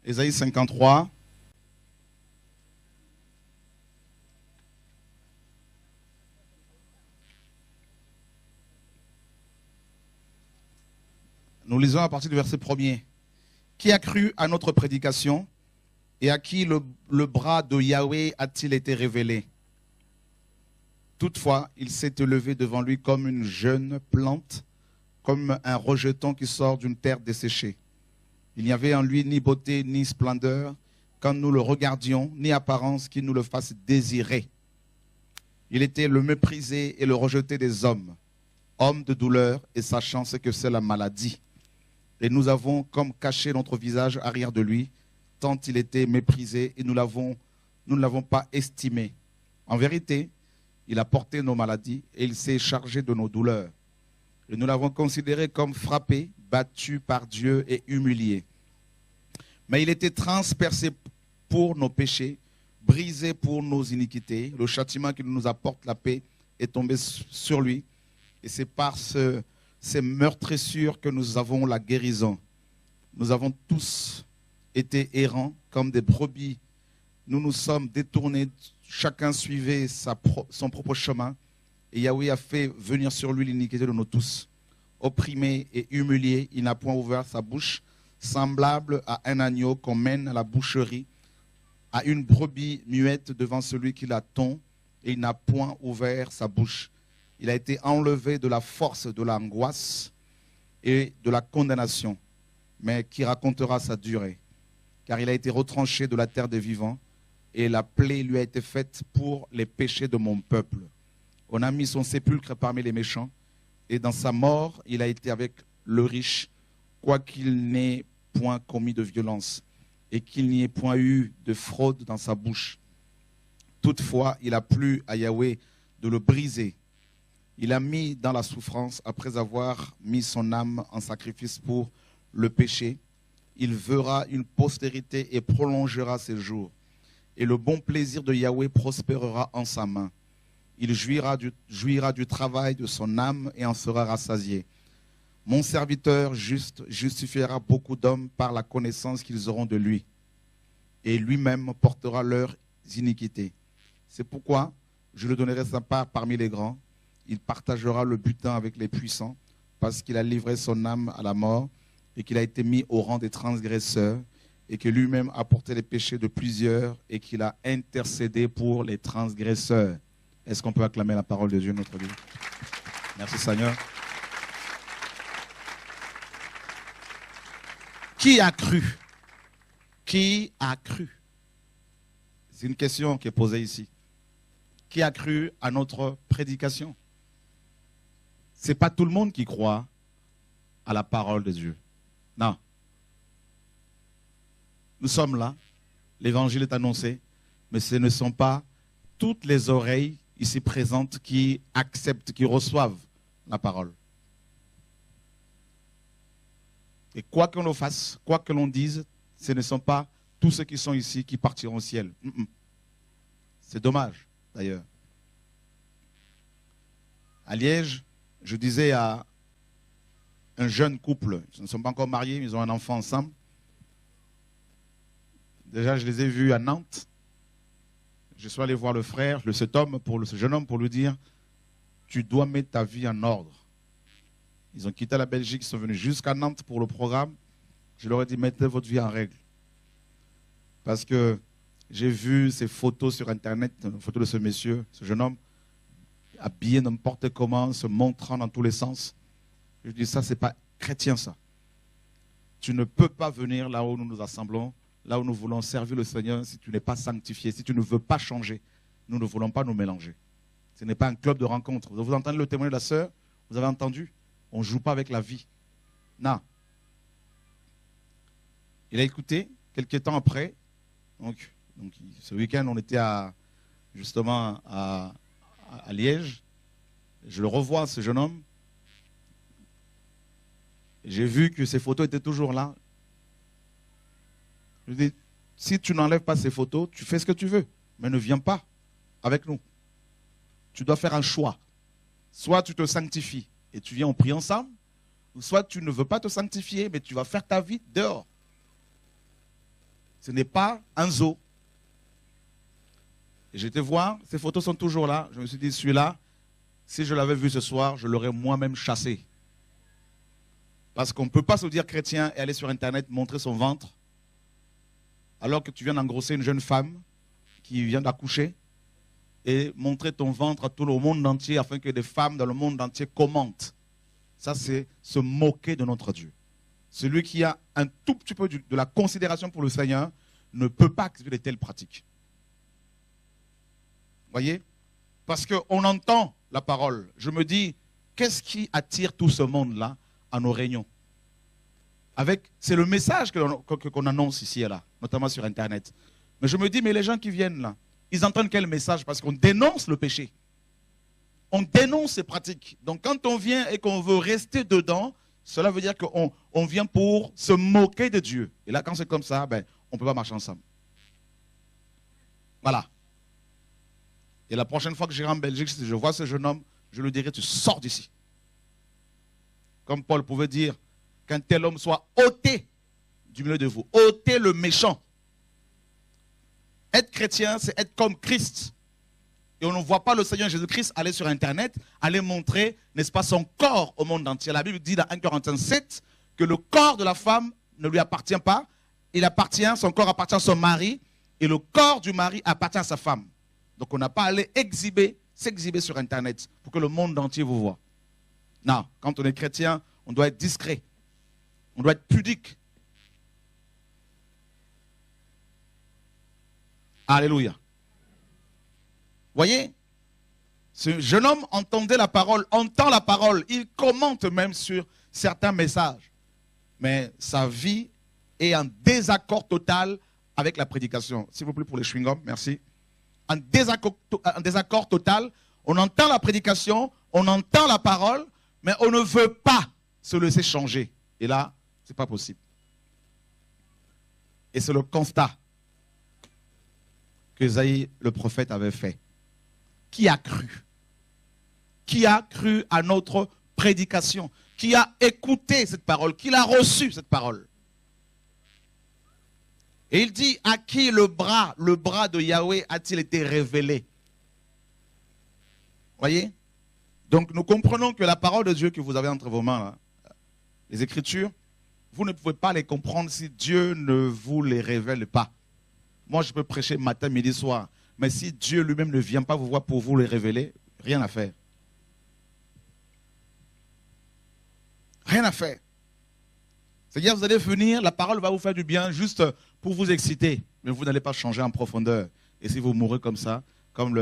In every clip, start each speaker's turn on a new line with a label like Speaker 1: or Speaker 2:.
Speaker 1: Ésaïe 53. Nous lisons à partir du verset 1er. Qui a cru à notre prédication et à qui le bras de Yahweh a-t-il été révélé? Toutefois, il s'est élevé devant lui comme une jeune plante, comme un rejeton qui sort d'une terre desséchée. Il n'y avait en lui ni beauté ni splendeur, quand nous le regardions, ni apparence qui nous le fasse désirer. Il était le méprisé et le rejeté des hommes, homme de douleur et sachant ce que c'est la maladie. Et nous avons comme caché notre visage arrière de lui, tant il était méprisé et nous ne l'avons pas estimé. En vérité, il a porté nos maladies et il s'est chargé de nos douleurs. Et nous l'avons considéré comme frappé, battu par Dieu et humilié. Mais il était transpercé pour nos péchés, brisé pour nos iniquités. Le châtiment qui nous apporte la paix est tombé sur lui. Et c'est par ces meurtrissures que nous avons la guérison. Nous avons tous été errants comme des brebis. Nous nous sommes détournés, chacun suivait son propre chemin. Et Yahweh a fait venir sur lui l'iniquité de nous tous. Opprimé et humilié, il n'a point ouvert sa bouche, semblable à un agneau qu'on mène à la boucherie, à une brebis muette devant celui qui la tond, et il n'a point ouvert sa bouche. Il a été enlevé de la force de l'angoisse et de la condamnation, mais qui racontera sa durée. Car il a été retranché de la terre des vivants, et la plaie lui a été faite pour les péchés de mon peuple. On a mis son sépulcre parmi les méchants, et dans sa mort, il a été avec le riche, quoiqu'il n'ait point commis de violence, et qu'il n'y ait point eu de fraude dans sa bouche. Toutefois, il a plu à Yahweh de le briser. Il a mis dans la souffrance après avoir mis son âme en sacrifice pour le péché. Il verra une postérité et prolongera ses jours. Et le bon plaisir de Yahweh prospérera en sa main. Il jouira du travail de son âme et en sera rassasié. Mon serviteur juste justifiera beaucoup d'hommes par la connaissance qu'ils auront de lui. Et lui-même portera leurs iniquités. C'est pourquoi je le donnerai sa part parmi les grands. Il partagera le butin avec les puissants, parce qu'il a livré son âme à la mort et qu'il a été mis au rang des transgresseurs et que lui-même a porté les péchés de plusieurs et qu'il a intercédé pour les transgresseurs. Est-ce qu'on peut acclamer la parole de Dieu, notre Dieu? Merci Seigneur. Qui a cru? Qui a cru? C'est une question qui est posée ici. Qui a cru à notre prédication? Ce n'est pas tout le monde qui croit à la parole de Dieu. Non. Nous sommes là, l'évangile est annoncé, mais ce ne sont pas toutes les oreilles ici présentes qui acceptent, qui reçoivent la parole. Et quoi que l'on fasse, quoi que l'on dise, ce ne sont pas tous ceux qui sont ici qui partiront au ciel. C'est dommage, d'ailleurs. À Liège, je disais à un jeune couple, ils ne sont pas encore mariés, mais ils ont un enfant ensemble. Déjà, je les ai vus à Nantes. Je suis allé voir le frère, cet homme, ce jeune homme, pour lui dire, tu dois mettre ta vie en ordre. Ils ont quitté la Belgique, ils sont venus jusqu'à Nantes pour le programme. Je leur ai dit, mettez votre vie en règle. Parce que j'ai vu ces photos sur Internet, une photo de ce monsieur, ce jeune homme, habillé n'importe comment, se montrant dans tous les sens. Je dis, ça, c'est pas chrétien, ça. Tu ne peux pas venir là où nous nous assemblons, là où nous voulons servir le Seigneur, si tu n'es pas sanctifié, si tu ne veux pas changer. Nous ne voulons pas nous mélanger. Ce n'est pas un club de rencontre. Vous entendez le témoignage de la sœur? Vous avez entendu? On ne joue pas avec la vie. Non. Il a écouté, quelques temps après, donc ce week-end, on était justement à Liège. Je le revois, ce jeune homme. J'ai vu que ces photos étaient toujours là. Je lui dis, si tu n'enlèves pas ces photos, tu fais ce que tu veux, mais ne viens pas avec nous. Tu dois faire un choix. Soit tu te sanctifies et tu viens, on prie ensemble, ou soit tu ne veux pas te sanctifier, mais tu vas faire ta vie dehors. Ce n'est pas un zoo. Et j'étais voir, ces photos sont toujours là. Je me suis dit, celui-là, si je l'avais vu ce soir, je l'aurais moi-même chassé. Parce qu'on ne peut pas se dire chrétien et aller sur Internet montrer son ventre, alors que tu viens d'engrosser une jeune femme qui vient d'accoucher, et montrer ton ventre à tout le monde entier afin que des femmes dans le monde entier commentent. Ça, c'est se moquer de notre Dieu. Celui qui a un tout petit peu de la considération pour le Seigneur ne peut pas accepter de telles pratiques. Voyez? Parce qu'on entend la parole. Je me dis, qu'est-ce qui attire tout ce monde-là à nos réunions? C'est le message qu'on annonce ici et là, notamment sur Internet. Mais je me dis, mais les gens qui viennent là, ils entendent quel message? Parce qu'on dénonce le péché. On dénonce ces pratiques. Donc quand on vient et qu'on veut rester dedans, cela veut dire qu'on vient pour se moquer de Dieu. Et là, quand c'est comme ça, ben, on ne peut pas marcher ensemble. Voilà. Et la prochaine fois que j'irai en Belgique, si je vois ce jeune homme, je lui dirai, tu sors d'ici. Comme Paul pouvait dire, qu'un tel homme soit ôté du milieu de vous. Ôtez le méchant. Être chrétien, c'est être comme Christ. Et on ne voit pas le Seigneur Jésus-Christ aller sur Internet, aller montrer, n'est-ce pas, son corps au monde entier. La Bible dit dans 1 Corinthiens 7 que le corps de la femme ne lui appartient pas. Son corps appartient à son mari et le corps du mari appartient à sa femme. Donc on n'a pas à aller s'exhiber sur Internet pour que le monde entier vous voit. Non, quand on est chrétien, on doit être discret. On doit être pudique. Alléluia. Voyez, ce jeune homme entendait la parole, entend la parole, il commente même sur certains messages. Mais sa vie est en désaccord total avec la prédication. S'il vous plaît pour les chewing-gums, merci. En désaccord total, on entend la prédication, on entend la parole, mais on ne veut pas se laisser changer. Et là, ce n'est pas possible. Et c'est le constat que Isaïe, le prophète, avait fait. Qui a cru? Qui a cru à notre prédication? Qui a écouté cette parole? Qui l'a reçu cette parole? Et il dit, à qui le bras de Yahweh a-t-il été révélé? Voyez? Donc nous comprenons que la parole de Dieu que vous avez entre vos mains, là, les Écritures, vous ne pouvez pas les comprendre si Dieu ne vous les révèle pas. Moi, je peux prêcher matin, midi, soir. Mais si Dieu lui-même ne vient pas vous voir pour vous les révéler, rien à faire. Rien à faire. C'est-à-dire, vous allez venir, la parole va vous faire du bien juste pour vous exciter. Mais vous n'allez pas changer en profondeur. Et si vous mourrez comme ça, comme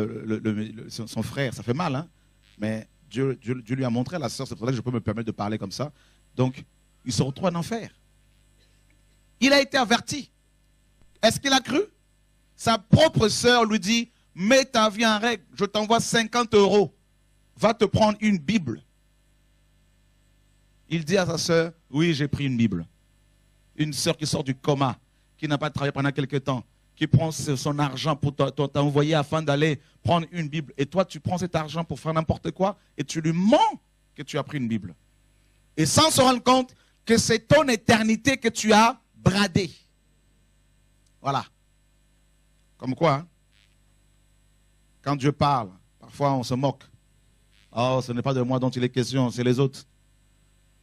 Speaker 1: son frère, ça fait mal, hein? Mais Dieu lui a montré à la sœur, c'est pour ça que je peux me permettre de parler comme ça. Donc, il se retrouve en enfer. Il a été averti. Est-ce qu'il a cru? Sa propre sœur lui dit, mets ta vie en règle, je t'envoie 50 €. Va te prendre une Bible. Il dit à sa sœur, oui, j'ai pris une Bible. Une sœur qui sort du coma, qui n'a pas travaillé pendant quelque temps, qui prend son argent pour t'envoyer afin d'aller prendre une Bible. Et toi, tu prends cet argent pour faire n'importe quoi et tu lui mens que tu as pris une Bible. Et sans se rendre compte que c'est ton éternité que tu as bradée. Voilà. Comme quoi, hein? Quand Dieu parle, parfois on se moque. Oh, ce n'est pas de moi dont il est question, c'est les autres.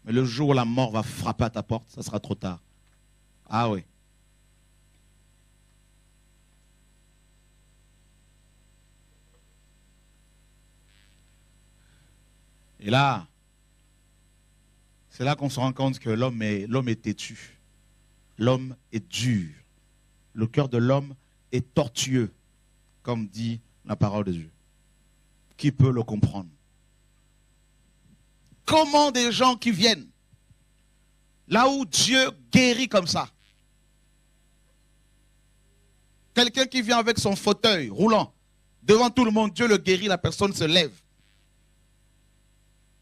Speaker 1: Mais le jour où la mort va frapper à ta porte, ça sera trop tard. Ah oui. Et là, c'est là qu'on se rend compte que l'homme est têtu. L'homme est dur. Le cœur de l'homme est tortueux, comme dit la parole de Dieu. Qui peut le comprendre? Comment des gens qui viennent, là où Dieu guérit comme ça, quelqu'un qui vient avec son fauteuil roulant, devant tout le monde, Dieu le guérit, la personne se lève.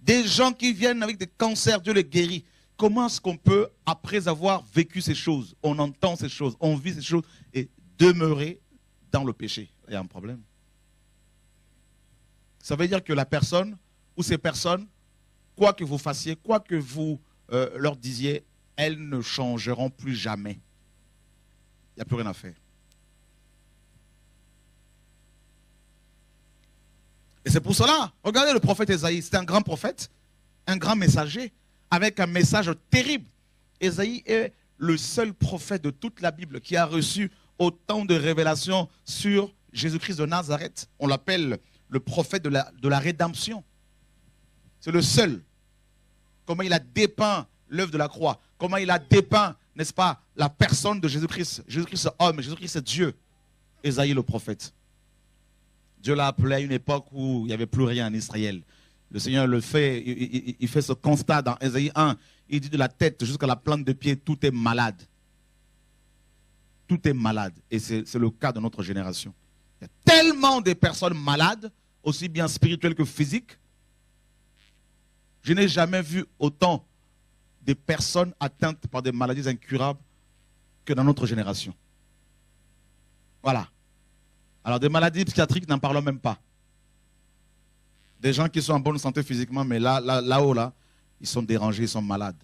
Speaker 1: Des gens qui viennent avec des cancers, Dieu les guérit. Comment est-ce qu'on peut, après avoir vécu ces choses, on entend ces choses, on vit ces choses, et demeurer dans le péché? Il y a un problème. Ça veut dire que la personne, ou ces personnes, quoi que vous fassiez, quoi que vous leur disiez, elles ne changeront plus jamais. Il n'y a plus rien à faire. Et c'est pour cela, regardez le prophète Ésaïe, c'était un grand prophète, un grand messager, avec un message terrible. Ésaïe est le seul prophète de toute la Bible qui a reçu autant de révélations sur Jésus-Christ de Nazareth. On l'appelle le prophète de la rédemption. C'est le seul. Comment il a dépeint l'œuvre de la croix. Comment il a dépeint, n'est-ce pas, la personne de Jésus-Christ. Jésus-Christ homme, Jésus-Christ c'est Dieu. Ésaïe le prophète. Dieu l'a appelé à une époque où il n'y avait plus rien en Israël. Le Seigneur le fait, il fait ce constat dans Ésaïe 1. Il dit de la tête jusqu'à la plante de pied, tout est malade. Tout est malade. Et c'est le cas de notre génération. Il y a tellement de personnes malades, aussi bien spirituelles que physiques. Je n'ai jamais vu autant de personnes atteintes par des maladies incurables que dans notre génération. Voilà. Alors des maladies psychiatriques, n'en parlons même pas. Des gens qui sont en bonne santé physiquement, mais là-haut, ils sont dérangés, ils sont malades.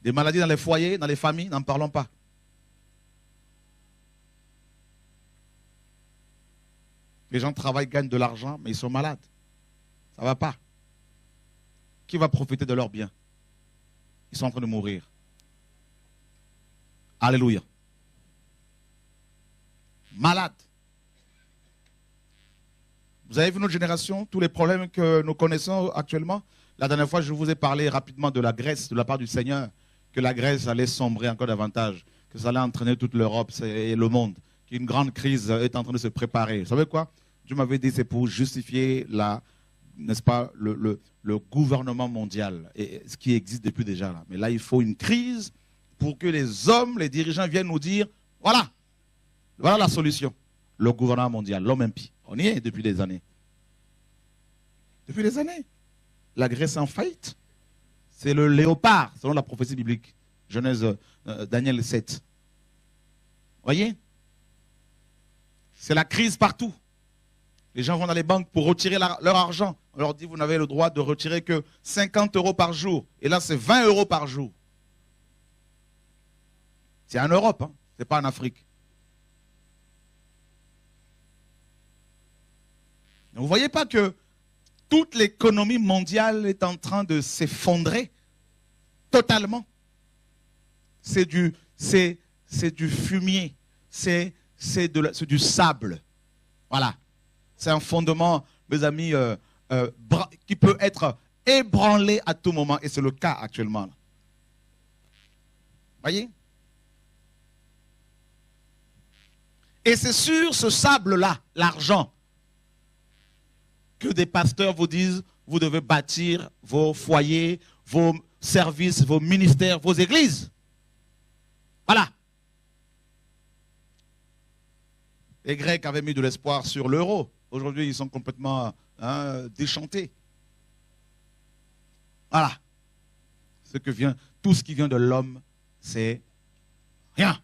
Speaker 1: Des maladies dans les foyers, dans les familles, n'en parlons pas. Les gens travaillent, gagnent de l'argent, mais ils sont malades. Ça ne va pas. Qui va profiter de leurs biens? Ils sont en train de mourir. Alléluia. Malades. Vous avez vu notre génération, tous les problèmes que nous connaissons actuellement? La dernière fois, je vous ai parlé rapidement de la Grèce, de la part du Seigneur, que la Grèce allait sombrer encore davantage, que ça allait entraîner toute l'Europe et le monde, qu'une grande crise est en train de se préparer. Vous savez quoi? Dieu m'avait dit c'est pour justifier n'est-ce pas, le gouvernement mondial, et ce qui existe depuis déjà là. Mais là, il faut une crise pour que les hommes, les dirigeants viennent nous dire, voilà la solution. Le gouvernement mondial, l'homme impie. On y est depuis des années. Depuis des années. La Grèce est en faillite. C'est le léopard, selon la prophétie biblique. Genèse, Daniel 7. Voyez? C'est la crise partout. Les gens vont dans les banques pour retirer leur argent. On leur dit, vous n'avez le droit de retirer que 50 € par jour. Et là, c'est 20 € par jour. C'est en Europe, hein? Ce n'est pas en Afrique. Vous ne voyez pas que toute l'économie mondiale est en train de s'effondrer totalement. C'est du fumier, c'est du sable. Voilà. C'est un fondement, mes amis, qui peut être ébranlé à tout moment. Et c'est le cas actuellement. Voyez? Et c'est sur ce sable-là, l'argent, que des pasteurs vous disent, vous devez bâtir vos foyers, vos services, vos ministères, vos églises. Voilà. Les Grecs avaient mis de l'espoir sur l'euro. Aujourd'hui, ils sont complètement déchantés. Voilà. Tout ce qui vient de l'homme, c'est rien.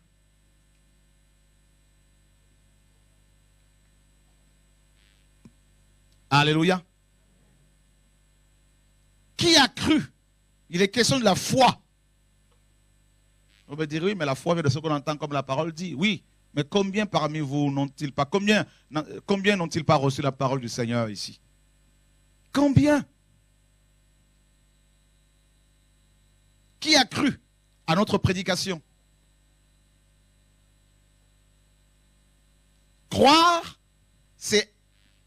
Speaker 1: Alléluia. Qui a cru? Il est question de la foi. On va dire oui, mais la foi vient de ce qu'on entend comme la parole dit. Oui, mais combien parmi vous n'ont-ils pas, combien n'ont-ils pas reçu la parole du Seigneur ici? Combien? Qui a cru à notre prédication? Croire, c'est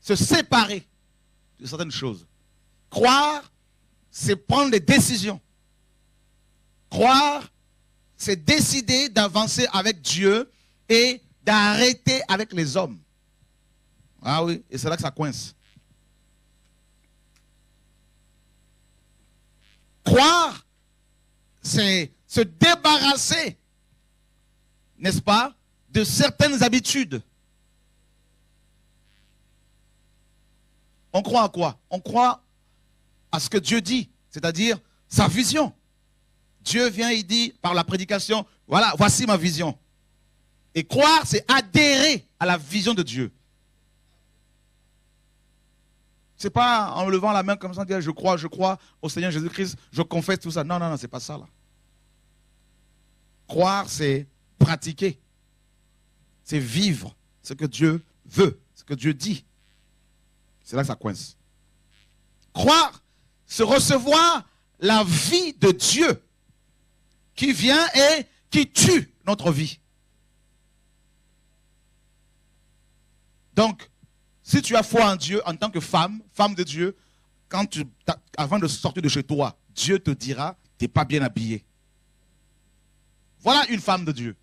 Speaker 1: se séparer de certaines choses. Croire, c'est prendre des décisions. Croire, c'est décider d'avancer avec Dieu et d'arrêter avec les hommes. Ah oui, et c'est là que ça coince. Croire, c'est se débarrasser, n'est-ce pas, de certaines habitudes. On croit à quoi? On croit à ce que Dieu dit, c'est-à-dire sa vision. Dieu vient, il dit par la prédication, voilà, voici ma vision. Et croire, c'est adhérer à la vision de Dieu. Ce n'est pas en levant la main comme ça, dire je crois au Seigneur Jésus-Christ, je confesse tout ça. Non, non, non, ce n'est pas ça là. Croire, c'est pratiquer. C'est vivre ce que Dieu veut, ce que Dieu dit. C'est là que ça coince. Croire, c'est recevoir la vie de Dieu qui vient et qui tue notre vie. Donc, si tu as foi en Dieu en tant que femme, femme de Dieu, avant de sortir de chez toi, Dieu te dira, tu n'es pas bien habillé. Voilà une femme de Dieu.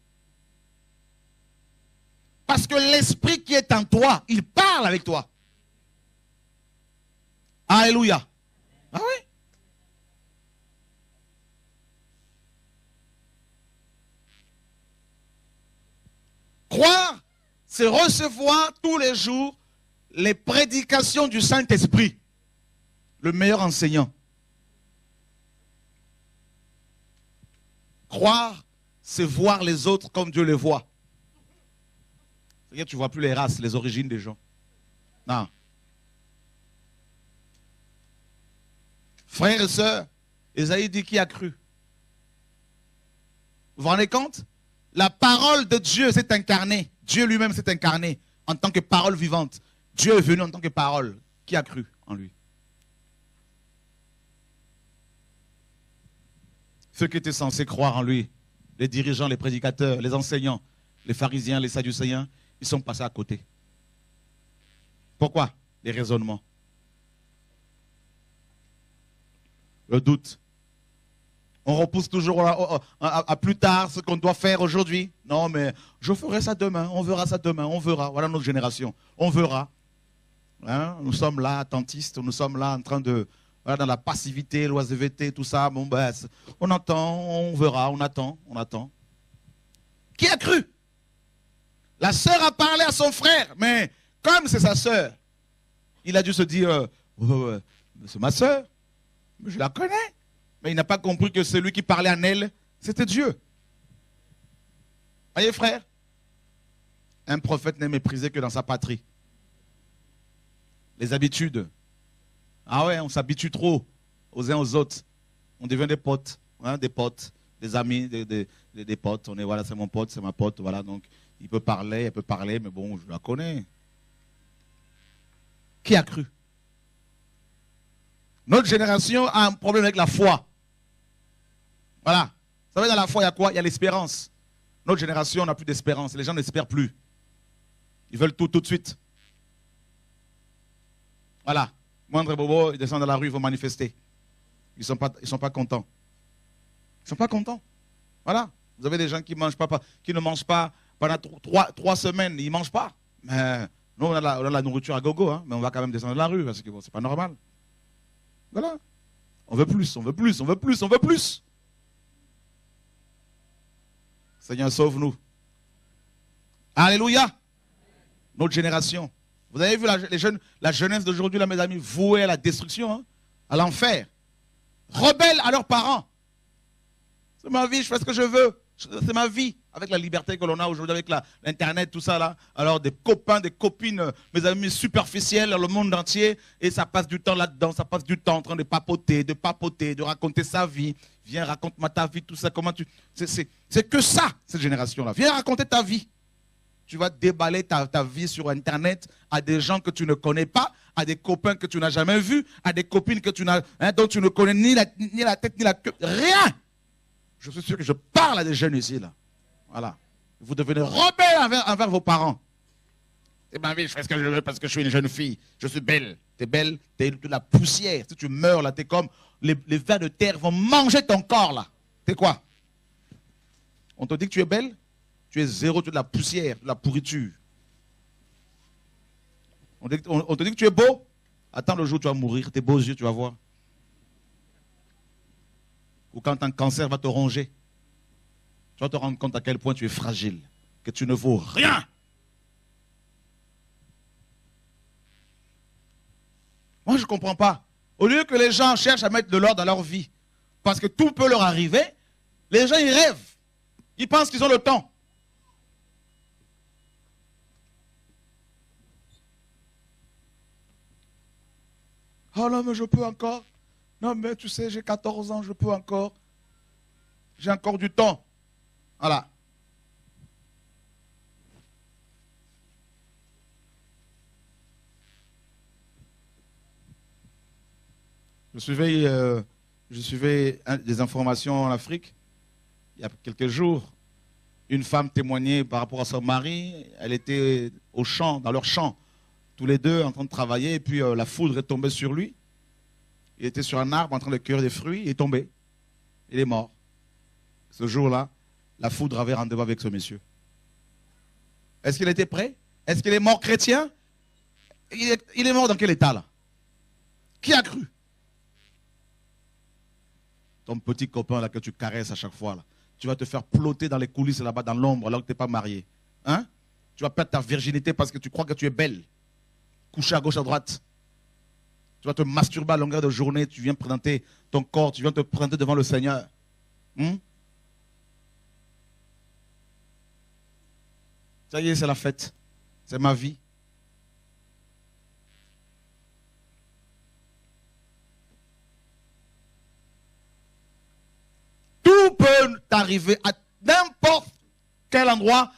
Speaker 1: Parce que l'esprit qui est en toi, il parle avec toi. Alléluia. Ah oui. Croire, c'est recevoir tous les jours les prédications du Saint-Esprit, le meilleur enseignant. Croire, c'est voir les autres comme Dieu les voit. C'est-à-dire que tu ne vois plus les races, les origines des gens. Non. Frères et sœurs, Ésaïe dit qui a cru. Vous vous rendez compte? La parole de Dieu s'est incarnée. Dieu lui-même s'est incarné en tant que parole vivante. Dieu est venu en tant que parole. Qui a cru en lui? Ceux qui étaient censés croire en lui, les dirigeants, les prédicateurs, les enseignants, les pharisiens, les sadducéens, ils sont passés à côté. Pourquoi? Les raisonnements. Le doute. On repousse toujours à plus tard ce qu'on doit faire aujourd'hui. Non, mais je ferai ça demain, on verra ça demain, on verra. Voilà notre génération. On verra. Hein? Nous sommes là, attentistes, nous sommes là en train de... Voilà, dans la passivité, l'oisiveté, tout ça. Bon, ben, on attend, on verra, on attend, on attend. Qui a cru? La sœur a parlé à son frère, mais comme c'est sa sœur, il a dû se dire, c'est ma sœur, je la connais. Mais il n'a pas compris que celui qui parlait en elle, c'était Dieu. Voyez, frère, un prophète n'est méprisé que dans sa patrie. Les habitudes. Ah ouais, on s'habitue trop aux uns aux autres. On devient des potes, hein, des amis, des potes. On est, voilà, c'est mon pote, c'est ma pote, voilà. Donc, il peut parler, elle peut parler, mais bon, je la connais. Qui a cru? Notre génération a un problème avec la foi. Voilà. Vous savez, dans la foi, il y a quoi? Il y a l'espérance. Notre génération n'a plus d'espérance. Les gens n'espèrent plus. Ils veulent tout de suite. Voilà. Moindre bobo, ils descendent dans la rue, ils vont manifester. Ils ne sont pas contents. Ils ne sont pas contents. Voilà. Vous avez des gens qui ne mangent pas pendant 3 semaines. Ils ne mangent pas. Mais nous, on a la nourriture à gogo, hein, mais on va quand même descendre dans la rue parce que bon, ce n'est pas normal. Voilà. On veut plus, on veut plus, on veut plus, on veut plus. Seigneur, sauve-nous. Alléluia. Notre génération. Vous avez vu la jeunesse d'aujourd'hui, là, mes amis, vouée à la destruction, hein, à l'enfer. Rebelles à leurs parents. C'est ma vie, je fais ce que je veux. C'est ma vie. Avec la liberté que l'on a aujourd'hui, avec l'Internet, tout ça là. Alors des copains, des copines, mes amis superficiels dans le monde entier. Et ça passe du temps là-dedans, ça passe du temps en train de papoter, de raconter sa vie. Viens, raconte-moi ta vie, tout ça. Comment tu... C'est que ça, cette génération-là. Viens raconter ta vie. Tu vas déballer ta vie sur Internet à des gens que tu ne connais pas, à des copains que tu n'as jamais vus, à des copines que dont tu ne connais ni la tête ni la queue. Rien. Je suis sûr que je parle à des jeunes ici, là. Voilà. Vous devenez rebelles envers vos parents. C'est ma vie, je fais ce que je veux parce que je suis une jeune fille. Je suis belle. Tu es belle, tu es de la poussière. Si tu meurs, là, tu es comme... Les vers de terre vont manger ton corps, là. Tu es quoi? On te dit que tu es belle? Tu es zéro, tu es de la poussière, de la pourriture. On te dit que tu es beau? Attends le jour où tu vas mourir, tes beaux yeux, tu vas voir. Ou quand un cancer va te ronger, tu vas te rendre compte à quel point tu es fragile, que tu ne vaux rien. Moi, je ne comprends pas. Au lieu que les gens cherchent à mettre de l'ordre dans leur vie, parce que tout peut leur arriver, les gens, ils rêvent. Ils pensent qu'ils ont le temps. Oh non, mais je peux encore. Non, mais tu sais, j'ai 14 ans, je peux encore. J'ai encore du temps. Voilà. Je suivais des informations en Afrique. Il y a quelques jours, une femme témoignait par rapport à son mari. Elle était au champ, dans leur champ, tous les deux en train de travailler. Et puis la foudre est tombée sur lui. Il était sur un arbre en train de cueillir des fruits. Il est tombé. Il est mort. Ce jour-là, la foudre avait rendez-vous avec ce monsieur. Est-ce qu'il était prêt? Est-ce qu'il est mort chrétien? Il est mort dans quel état là? Qui a cru? Ton petit copain là que tu caresses à chaque fois là. Tu vas te faire ploter dans les coulisses là-bas dans l'ombre alors que tu n'es pas marié. Hein? Tu vas perdre ta virginité parce que tu crois que tu es belle. Coucher à gauche, à droite. Tu vas te masturber à longueur de journée. Tu viens présenter ton corps. Tu viens te présenter devant le Seigneur. Ça y est, c'est la fête. C'est ma vie. Tout peut t'arriver à n'importe quel endroit,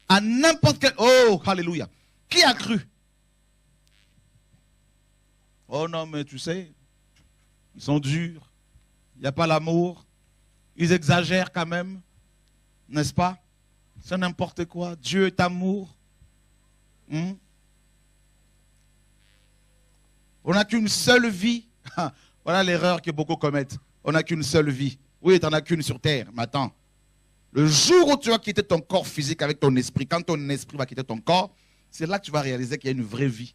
Speaker 1: à n'importe quel... Oh, alléluia. Qui a cru? Oh non, mais tu sais, ils sont durs. Il n'y a pas l'amour. Ils exagèrent quand même. N'est-ce pas? C'est n'importe quoi. Dieu est amour. On n'a qu'une seule vie. Voilà l'erreur que beaucoup commettent. On n'a qu'une seule vie. Oui, tu n'en as qu'une sur terre. Mais attends. Le jour où tu vas quitter ton corps physique avec ton esprit, quand ton esprit va quitter ton corps, c'est là que tu vas réaliser qu'il y a une vraie vie.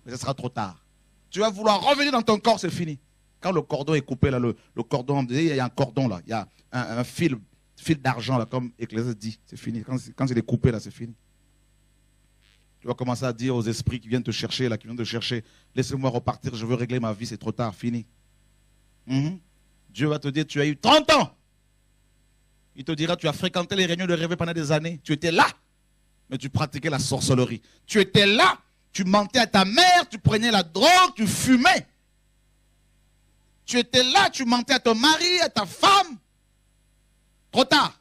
Speaker 1: Mais ce sera trop tard. Tu vas vouloir revenir dans ton corps, c'est fini. Quand le cordon est coupé, là, le cordon, il y a un cordon là, il y a un fil d'argent là, comme Ecclésiaste dit, c'est fini. Quand il est coupé là, c'est fini. Tu vas commencer à dire aux esprits qui viennent te chercher là, qui viennent te chercher, laissez-moi repartir, je veux régler ma vie, c'est trop tard, fini. Dieu va te dire, tu as eu 30 ans. Il te dira, tu as fréquenté les réunions de rêve pendant des années. Tu étais là, mais tu pratiquais la sorcellerie. Tu étais là. Tu mentais à ta mère, tu prenais la drogue, tu fumais. Tu étais là, tu mentais à ton mari, à ta femme. Trop tard.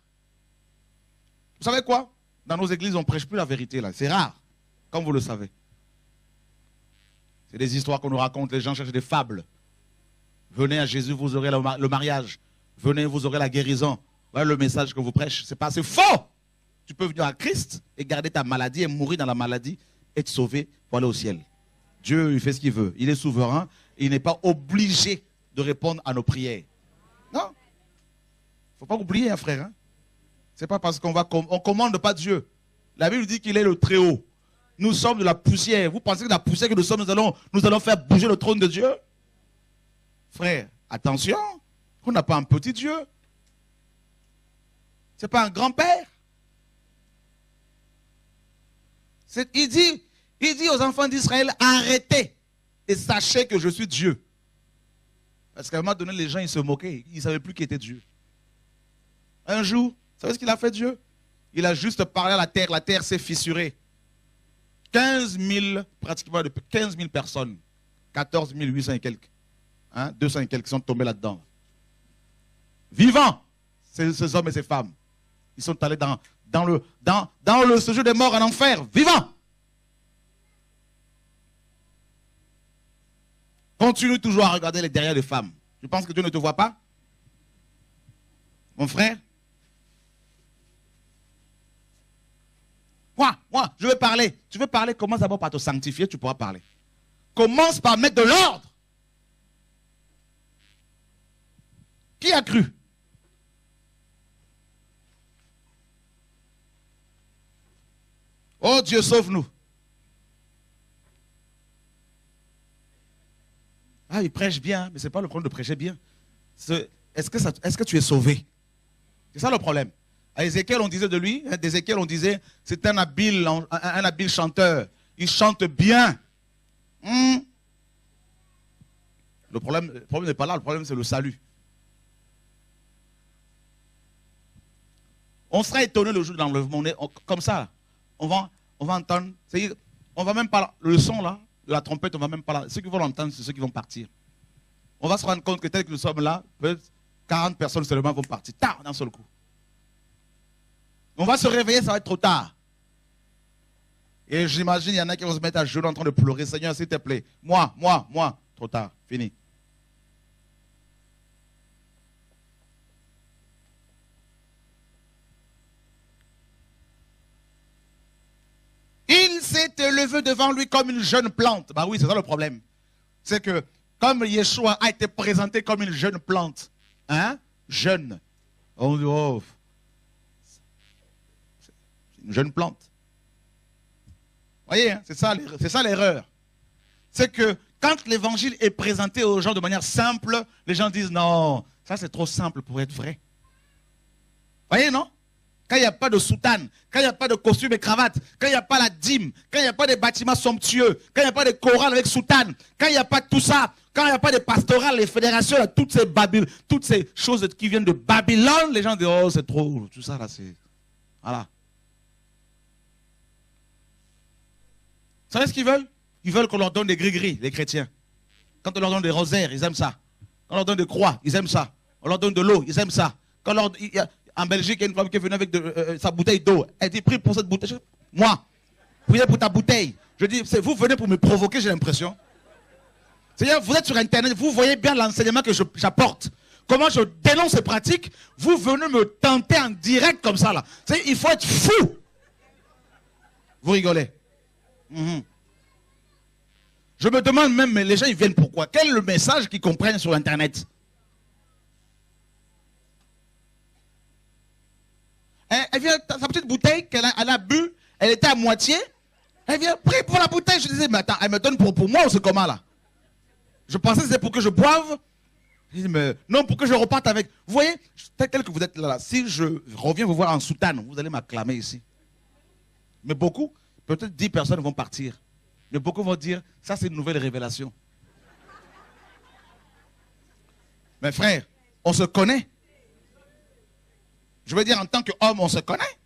Speaker 1: Vous savez quoi? Dans nos églises, on ne prêche plus la vérité là. C'est rare, comme vous le savez. C'est des histoires qu'on nous raconte, les gens cherchent des fables. Venez à Jésus, vous aurez le mariage. Venez, vous aurez la guérison. Voilà le message que vous prêchez. C'est faux. Tu peux venir à Christ et garder ta maladie et mourir dans la maladie, être sauvé pour aller au ciel. Dieu, il fait ce qu'il veut. Il est souverain. Il n'est pas obligé de répondre à nos prières. Non. Il ne faut pas oublier, hein, frère. Hein? Ce n'est pas parce qu'on ne commande pas Dieu. La Bible dit qu'il est le Très-Haut. Nous sommes de la poussière. Vous pensez que de la poussière que nous sommes, nous allons faire bouger le trône de Dieu? Frère, attention. On n'a pas un petit Dieu. Ce n'est pas un grand-père. Il dit aux enfants d'Israël, arrêtez et sachez que je suis Dieu. Parce qu'à un moment donné, les gens, ils se moquaient. Ils ne savaient plus qui était Dieu. Un jour, vous savez ce qu'il a fait Dieu? Il a juste parlé à la terre s'est fissurée. 15 000, pratiquement 15 000 personnes, 14 800 et quelques, 200 et quelques sont tombés là-dedans. Vivants, ces hommes et ces femmes. Ils sont allés dans le séjour des morts en enfer, vivants. Continue toujours à regarder les derrière des femmes. Tu penses que Dieu ne te voit pas? Mon frère? Moi, je veux parler. Tu veux parler, commence d'abord par te sanctifier, tu pourras parler. Commence par mettre de l'ordre. Qui a cru? Oh Dieu, sauve-nous. Ah, il prêche bien, mais ce n'est pas le problème de prêcher bien. Est-ce que tu es sauvé? C'est ça le problème. À Ézéchiel, on disait de lui, d'Ézéchiel, on disait, c'est un habile chanteur. Il chante bien. Le problème n'est pas là, le problème c'est le salut. On sera étonné le jour de l'enlèvement. Comme ça, on va entendre, on va même pas, le son là, de la trompette, on va même pas là. Ceux qui vont l'entendre, c'est ceux qui vont partir. On va se rendre compte que tel que nous sommes là, 40 personnes seulement vont partir. D'un seul coup. On va se réveiller, ça va être trop tard. Et j'imagine, il y en a qui vont se mettre à genoux en train de pleurer. Seigneur, s'il te plaît. Moi. Trop tard. Fini. Il s'est élevé devant lui comme une jeune plante. Bah oui, c'est ça le problème. C'est que comme Yeshua a été présenté comme une jeune plante, hein, jeune, on dit, oh, c'est une jeune plante. Vous voyez, hein, c'est ça l'erreur. C'est que quand l'évangile est présenté aux gens de manière simple, les gens disent non, ça c'est trop simple pour être vrai. Vous voyez, non? Quand il n'y a pas de soutane, quand il n'y a pas de costume et cravate, quand il n'y a pas la dîme, quand il n'y a pas de bâtiments somptueux, quand il n'y a pas de chorale avec soutane, quand il n'y a pas tout ça, quand il n'y a pas de pastoral, les fédérations, toutes ces choses qui viennent de Babylone, les gens disent oh c'est trop, tout ça là c'est... Voilà. Vous savez ce qu'ils veulent? Ils veulent qu'on leur donne des gris-gris, les chrétiens. Quand on leur donne des rosaires, ils aiment ça. Quand on leur donne des croix, ils aiment ça. On leur donne de l'eau, ils aiment ça. Quand en Belgique, il y a une femme qui est venue avec sa bouteille d'eau. Elle dit, prie pour cette bouteille. Moi, priez pour ta bouteille. Je dis, vous venez pour me provoquer, j'ai l'impression. C'est-à-dire, vous êtes sur Internet, vous voyez bien l'enseignement que j'apporte. Comment je dénonce ces pratiques. Vous venez me tenter en direct comme ça, là. Il faut être fou. Vous rigolez. Je me demande même, mais les gens, ils viennent pourquoi? Quel est le message qu'ils comprennent sur Internet? Elle vient, sa petite bouteille qu'elle a bu, elle était à moitié. Elle vient, prie pour la bouteille. Je disais, mais attends, elle me donne pour moi ou c'est comment là? Je pensais que c'était pour que je boive. Je dis, mais non, pour que je reparte avec. Vous voyez, tel que vous êtes là, si je reviens vous voir en soutane, vous allez m'acclamer ici. Mais beaucoup, peut-être 10 personnes vont partir. Mais beaucoup vont dire, ça c'est une nouvelle révélation. Mes frères, on se connaît. Je veux dire, en tant qu'homme, on se connaît.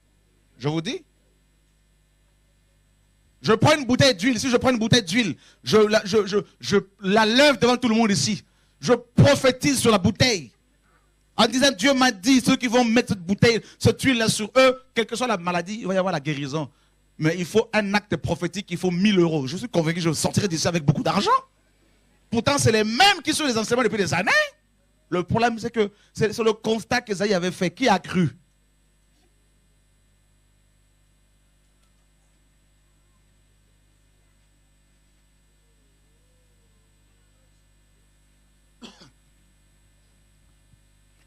Speaker 1: Je vous dis. Je prends une bouteille d'huile. Si je prends une bouteille d'huile, je la lève devant tout le monde ici. Je prophétise sur la bouteille. En disant, Dieu m'a dit, ceux qui vont mettre cette bouteille, cette huile-là sur eux, quelle que soit la maladie, il va y avoir la guérison. Mais il faut un acte prophétique, il faut 1000 euros. Je suis convaincu que je sortirai d'ici avec beaucoup d'argent. Pourtant, c'est les mêmes qui sont les enseignements depuis des années. Le problème, c'est que c'est le constat qu'Esaïe avait fait. Qui a cru?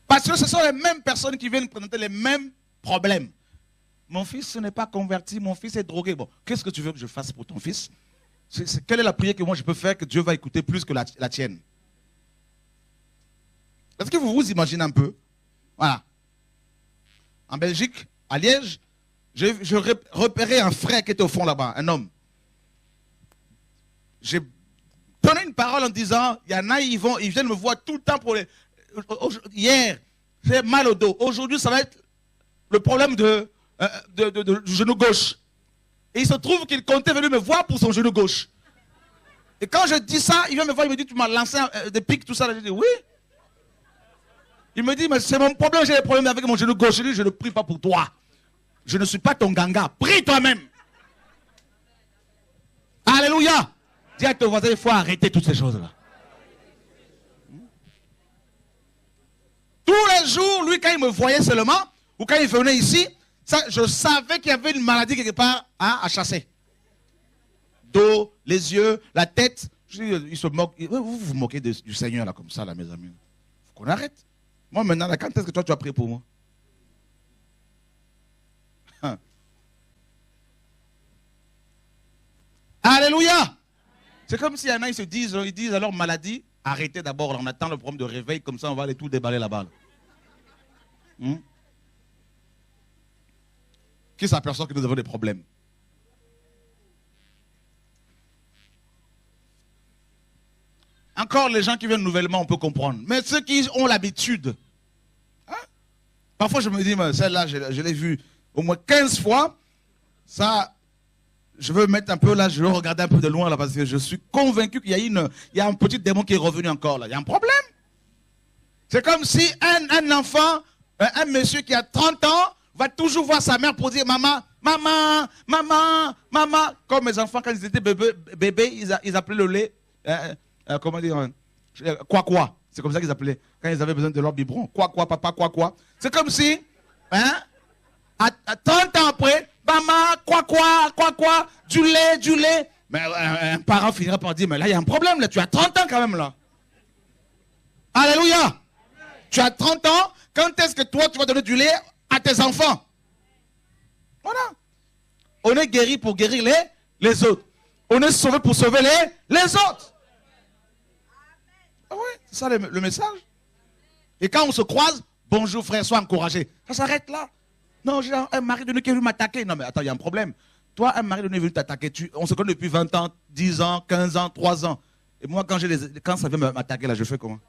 Speaker 1: Parce que ce sont les mêmes personnes qui viennent présenter les mêmes problèmes. Mon fils n'est pas converti, mon fils est drogué. Bon, qu'est-ce que tu veux que je fasse pour ton fils? Quelle est la prière que moi je peux faire que Dieu va écouter plus que la tienne? Est-ce que vous vous imaginez un peu? Voilà. En Belgique, à Liège, je repérais un frère qui était au fond là-bas, un homme. J'ai donné une parole en disant, il y en a, ils viennent me voir tout le temps pour les... Hier, j'ai mal au dos. Aujourd'hui, ça va être le problème du genou gauche. Et il se trouve qu'il comptait venir me voir pour son genou gauche. Et quand je dis ça, il vient me voir, il me dit, tu m'as lancé des pics, tout ça. Je dis, oui. Il me dit, mais c'est mon problème, j'ai des problèmes avec mon genou gauche. Je dis, je ne prie pas pour toi. Je ne suis pas ton ganga. Prie toi-même. Alléluia. Dis à ton voisin, il faut arrêter toutes ces choses-là. Tous les jours, lui, quand il me voyait seulement, ou quand il venait ici, ça, je savais qu'il y avait une maladie quelque part à chasser. Dos, les yeux, la tête. Il se moque. Vous vous moquez du Seigneur là comme ça, là, mes amis. Il faut qu'on arrête. Moi, maintenant, quand est-ce que toi, tu as prié pour moi? Alléluia! C'est comme s'il y en a, ils disent à leur maladie, arrêtez d'abord, on attend le problème de réveil, comme ça on va aller tout déballer là-bas. Qui s'aperçoit que nous avons des problèmes? Encore les gens qui viennent nouvellement, on peut comprendre. Mais ceux qui ont l'habitude, hein? Parfois je me dis, celle-là, je l'ai vue au moins 15 fois, ça... Je veux mettre un peu là, je veux regarder un peu de loin là, parce que je suis convaincu qu'il y a un petit démon qui est revenu encore là. Il y a un problème. C'est comme si un enfant, un monsieur qui a 30 ans, va toujours voir sa mère pour dire maman, maman, maman, maman. Comme mes enfants, quand ils étaient bébés, ils appelaient le lait, comment dire, quoi. C'est comme ça qu'ils appelaient, quand ils avaient besoin de leur biberon. Quoi, papa, quoi. C'est comme si, hein, à 30 ans après, maman, quoi, du lait. Mais un parent finira par dire, mais là, il y a un problème, là, tu as 30 ans quand même, là. Alléluia. Tu as 30 ans, quand est-ce que toi, tu vas donner du lait à tes enfants? Voilà. On est guéri pour guérir les autres. On est sauvé pour sauver les autres. Ah oui, c'est ça le message. Et quand on se croise, bonjour frère, sois encouragé. Ça s'arrête là. Non, j'ai un mari de nous qui est venu m'attaquer. Non mais attends, il y a un problème. Toi, un mari de nous est venu t'attaquer. On se connaît depuis 20 ans, 10 ans, 15 ans, 3 ans. Et moi, quand ça vient m'attaquer, là, je fais comment?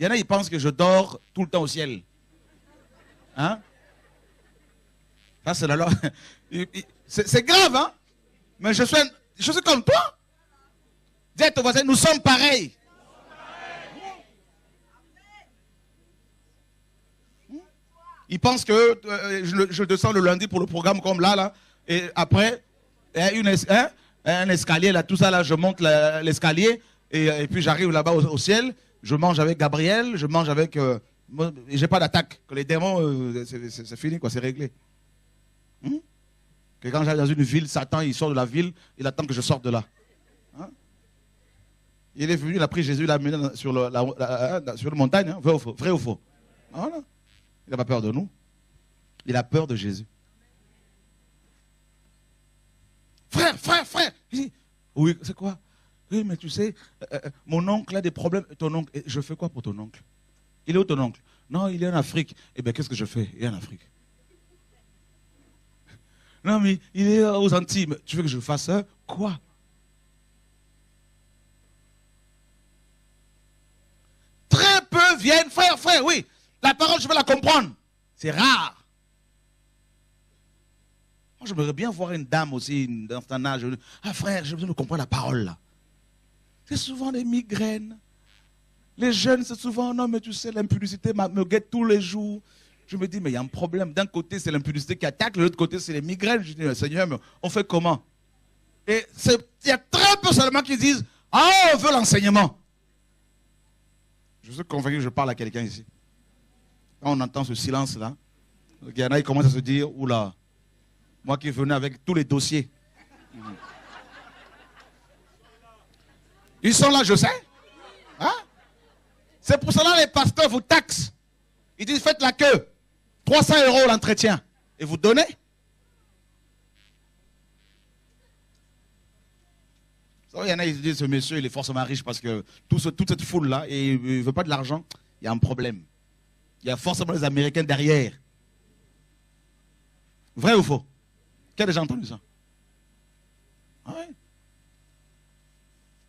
Speaker 1: Il y en a, ils pensent que je dors tout le temps au ciel. Hein? Ça, c'est la loi. C'est grave, hein? Mais je suis comme toi. Dis à ton voisin, nous sommes pareils. Ils pensent que je descends le lundi pour le programme comme là. Et après, un escalier, là, tout ça, là, je monte l'escalier. Et puis j'arrive là-bas au ciel. Je mange avec Gabriel, je mange avec... j'ai pas d'attaque. Que les démons, c'est fini, quoi, c'est réglé. Que quand j'arrive dans une ville, Satan, il sort de la ville, il attend que je sorte de là. Hein? Il est venu, il a pris Jésus, il l'a amené sur la montagne, hein? Vrai ou faux? Voilà. Il n'a pas peur de nous. Il a peur de Jésus. Frère. Il dit, oui, c'est quoi? Oui, mais tu sais, mon oncle a des problèmes. Ton oncle, je fais quoi pour ton oncle? Il est où ton oncle? Non, il est en Afrique. Eh bien, qu'est-ce que je fais? Il est en Afrique. Non, mais il est aux Antilles. Mais tu veux que je fasse quoi? Très peu viennent, frère, oui. La parole, je vais la comprendre. C'est rare. Moi, j'aimerais bien voir une dame aussi, dans un âge. Ah, frère, j'ai besoin de comprendre la parole, là. C'est souvent des migraines. Les jeunes, c'est souvent, non, mais tu sais, l'impudicité me guette tous les jours. Je me dis, mais il y a un problème. D'un côté, c'est l'impudicité qui attaque, de l'autre côté, c'est les migraines. Je dis, mais Seigneur, mais on fait comment? Et il y a très peu seulement qui disent, ah, on veut l'enseignement. Je suis convaincu que je parle à quelqu'un ici. Quand on entend ce silence-là, il y en a qui commencent à se dire, oula, moi qui venais avec tous les dossiers. Ils sont là, je sais. Hein? C'est pour cela que les pasteurs vous taxent. Ils disent, faites la queue. 300 € l'entretien. Et vous donnez. Il y en a qui disent, ce monsieur, il est forcément riche parce que toute cette foule-là, et il ne veut pas de l'argent, il y a un problème. Il y a forcément les Américains derrière. Vrai ou faux? Qui a déjà entendu ça? Ah oui.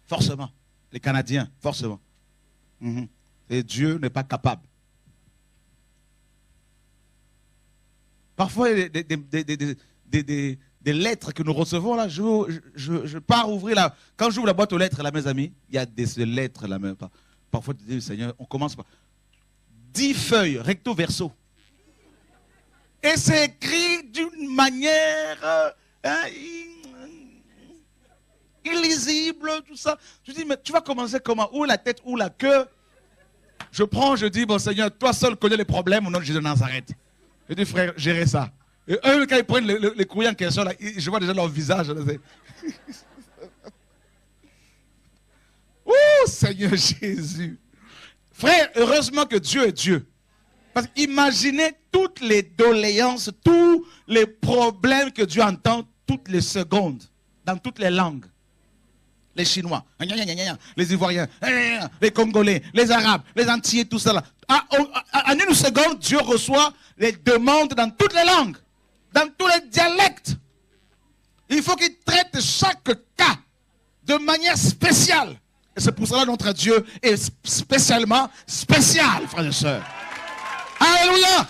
Speaker 1: Forcément. Les Canadiens, forcément. Et Dieu n'est pas capable. Parfois, des lettres que nous recevons, là, je pars ouvrir là. Quand j'ouvre la boîte aux lettres, là, mes amis, il y a des lettres là même. Parfois, tu dis, Seigneur, on commence par 10 feuilles, recto verso. Et c'est écrit d'une manière illisible, tout ça. Je dis, mais tu vas commencer comment? Où la tête, où la queue? Je prends, je dis, bon Seigneur, toi seul connais les problèmes au nom de Jésus de Nazareth. Je dis, frère, gérez ça. Et eux, quand ils prennent les courriers en question, là, je vois déjà leur visage. Là, oh, Seigneur Jésus. Frère, heureusement que Dieu est Dieu. Parce qu'imaginez toutes les doléances, tous les problèmes que Dieu entend toutes les secondes, dans toutes les langues. Les Chinois, les Ivoiriens, les Congolais, les Arabes, les Antillais, tout ça là. En une seconde, Dieu reçoit les demandes dans toutes les langues, dans tous les dialectes. Il faut qu'il traite chaque cas de manière spéciale. Et c'est pour cela que notre Dieu est spécialement spécial, frères et sœurs. Alléluia!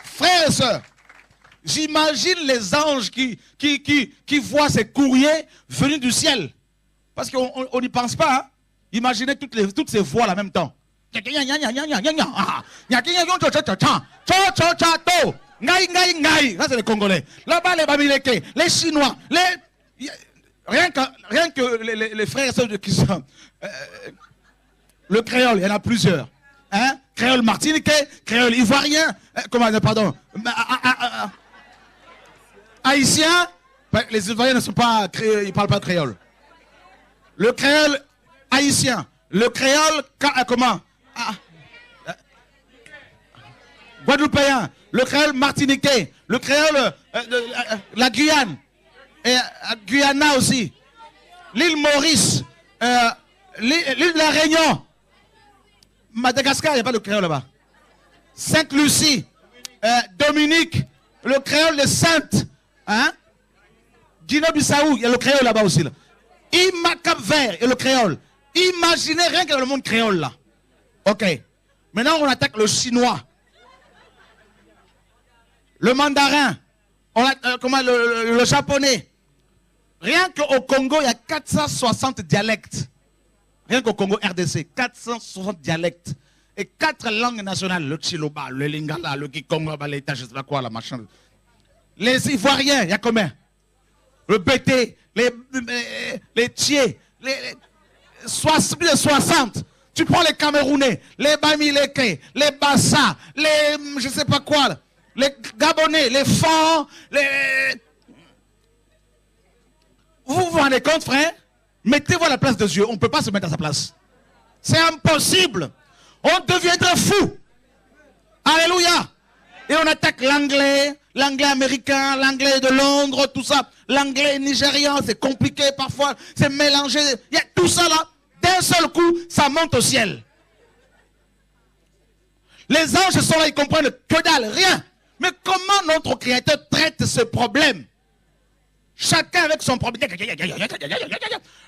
Speaker 1: Frères et sœurs, j'imagine les anges qui voient ces courriers venus du ciel. Parce qu'on n'y pense pas. Hein? Imaginez toutes ces voix en même temps. Ça, c'est les Congolais. Là-bas, les Bamileke, les Chinois, rien que les frères et sœurs qui sont... le créole, il y en a plusieurs. Hein? Créole martiniquais, créole ivoirien, pardon, haïtien. Les Ivoiriens ne sont pas créoles, ils ne parlent pas de créole. Le créole haïtien, le créole, guadeloupéen, le créole martiniquais, le créole, la Guyane, et Guyana aussi, l'île Maurice, l'île de la Réunion, Madagascar, il n'y a pas de créole là-bas. Sainte-Lucie, Dominique, le créole de Sainte, hein? Guinée-Bissau, il y a le créole là-bas aussi. Là. Cap-Vert, il y a le créole. Imaginez rien que dans le monde créole là. Ok. Maintenant, on attaque le chinois. Le mandarin. Le japonais. Rien qu'au Congo, il y a 460 dialectes. Rien qu'au Congo RDC, 460 dialectes. Et 4 langues nationales. Le Chiloba, le Lingala, le Kikongo, l'État, je ne sais pas quoi, la machin. Les Ivoiriens, il y a combien? Le BT, les Thiers, plus de 60. Tu prends les Camerounais, les Bamileke, les Bassa, les je ne sais pas quoi, les Gabonais, les Fonds, Vous vous rendez compte, frère? Mettez-vous à la place de Dieu. On ne peut pas se mettre à sa place. C'est impossible. On deviendrait fou. Alléluia. Et on attaque l'anglais, l'anglais américain, l'anglais de Londres, tout ça. L'anglais nigérian, c'est compliqué parfois. C'est mélangé. Il y a tout ça là. D'un seul coup, ça monte au ciel. Les anges sont là, ils comprennent que dalle, rien. Mais comment notre Créateur traite ce problème? Chacun avec son problème.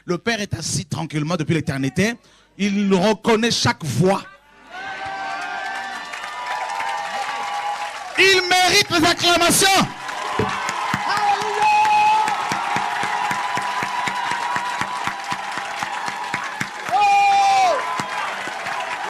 Speaker 1: Le Père est assis tranquillement depuis l'éternité. Il reconnaît chaque voix. Il mérite les acclamations.